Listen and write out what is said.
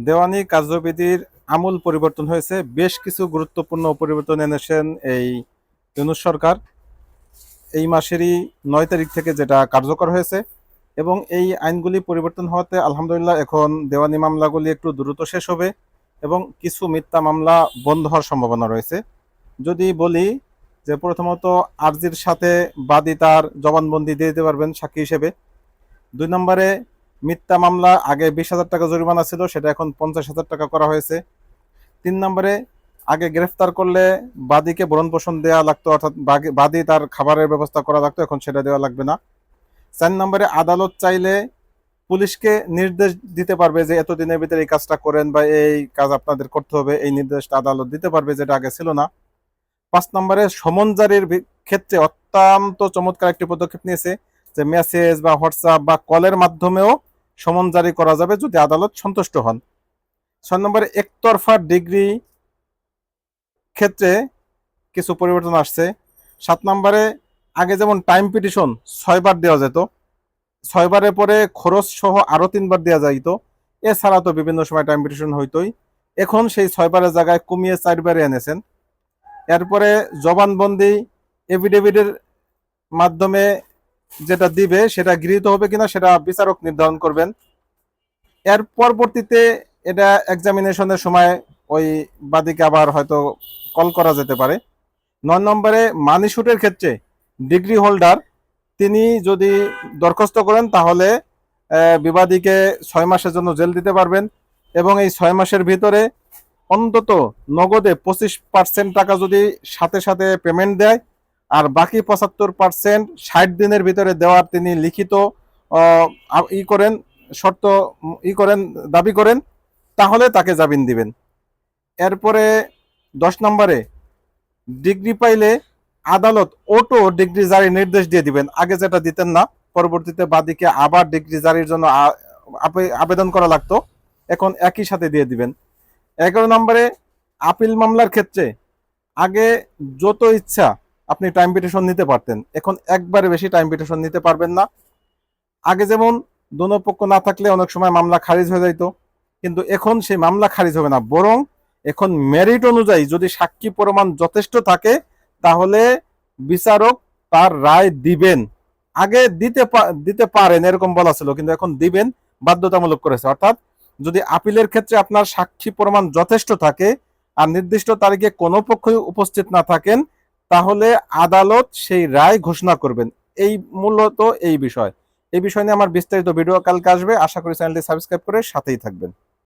দেওয়ানি কার্যবিধির আমূল পরিবর্তন হয়েছে। বেশ কিছু গুরুত্বপূর্ণ পরিবর্তন এনেছেন এই ইউনূস সরকার। এই মাসেরই 9 তারিখ থেকে যেটা কার্যকর হয়েছে, এবং এই আইনগুলি পরিবর্তন হওয়াতে আলহামদুলিল্লাহ এখন দেওয়ানি মামলাগুলি একটু দ্রুত শেষ হবে এবং কিছু মিথ্যা মামলা বন্ধ হওয়ার সম্ভাবনা রয়েছে। যদি বলি যে প্রথমত আরজির সাথে বাদী তার জবানবন্দি দিয়ে দিতে পারবেন সাক্ষী হিসেবে। 2 নম্বরে মিথ্যা মামলা আগে 20,000 টাকা জরিমানা ছিল, সেটা এখন 50,000 টাকা করা হয়েছে। 3 নম্বরে আগে গ্রেফতার করলে বাদীকে ভরণ পোষণ দেওয়া লাগতো, অর্থাৎ বাদী তার খাবারের ব্যবস্থা করা লাগতো, এখন সেটা দেওয়া লাগবে না। 4 নম্বরে আদালত চাইলে পুলিশকে নির্দেশ দিতে পারবে যে এতদিনের ভিতরে এই কাজটা করেন বা এই কাজ আপনাদের করতে হবে, এই নির্দেশটা আদালত দিতে পারবে, যেটা আগে ছিল না। 5 নম্বরে সমন জারির ক্ষেত্রে অত্যন্ত চমৎকার একটি পদক্ষেপ নিয়েছে, যে মেসেজ বা হোয়াটসঅ্যাপ বা কলের মাধ্যমেও সমন জারি করা যাবে যদি আদালত সন্তুষ্ট হন। 6 নম্বরে একতরফা ডিগ্রি ক্ষেত্রে কিছু পরিবর্তন আসছে। 7 নম্বরে আগে যেমন টাইম পিটিশন 6 বার দেওয়া যেত, 6 বারের পরে খরচ সহ আরো 3 বার দেওয়া যাইত। এছাড়া তো বিভিন্ন সময় টাইম পিটিশন হইতোই, এখন সেই 6 বারের জায়গায় কমিয়ে 4 বারে এনেছেন। এরপরে জবানবন্দি এফিডেভিটের মাধ্যমে যেটা দিবে সেটা গৃহীত হবে কিনা সেটা বিচারক নির্ধারণ করবেন। এর পরবর্তীতে এটা এক্সামিনেশনের সময় ওই বাদীকে আবার হয়তো কল করা যেতে পারে। 9 নম্বরে মানি শুটের ক্ষেত্রে ডিগ্রি হোল্ডার তিনি যদি দরখাস্ত করেন তাহলে বিবাদীকে 6 মাসের জন্য জেল দিতে পারবেন, এবং এই 6 মাসের ভিতরে অন্তত নগদে 25% টাকা যদি সাথে সাথে পেমেন্ট দেয়, আর বাকি 75% 60 দিনের ভিতরে দেওয়ার তিনি লিখিত ই করেন, শর্ত দাবি করেন, তাহলে তাকে জামিন দিবেন। এরপরে 10 নম্বরে ডিগ্রি পাইলে আদালত অটো ডিগ্রি জারির নির্দেশ দিয়ে দিবেন, আগে যেটা দিতেন না। পরবর্তীতে বাদীকে আবার ডিগ্রি জারির জন্য আবেদন করা লাগতো, এখন একই সাথে দিয়ে দিবেন। 11 নম্বরে আপিল মামলার ক্ষেত্রে আগে যত ইচ্ছা আপনি টাইম পিটিশন নিতে পারতেন, এখন একবারে বেশি টাইম পিটিশন নিতে পারবেন না। আগে যেমন দোনো পক্ষ না থাকলে অনেক সময় মামলা খারিজ হয়ে যাইতো, কিন্তু এখন সেই মামলা খারিজ হবে না, বরং এখন মেরিট অনুযায়ী যদি সাক্ষী প্রমাণ যথেষ্ট থাকে তাহলে বিচারক তার রায় দিবেন। আগে দিতে পারেন এরকম বলা ছিল, কিন্তু এখন দিবেন বাধ্যতামূলক করেছে। অর্থাৎ যদি আপিলের ক্ষেত্রে আপনার সাক্ষী প্রমাণ যথেষ্ট থাকে আর নির্দিষ্ট তারিখে কোনো পক্ষই উপস্থিত না থাকেন, তাহলে আদালত সেই রায় ঘোষণা করবেন। এই মূলত এই বিষয় নিয়ে আমার বিস্তারিত ভিডিও কালকে আসবে। আশা করি চ্যানেলটি সাবস্ক্রাইব করে সাথেই থাকবেন।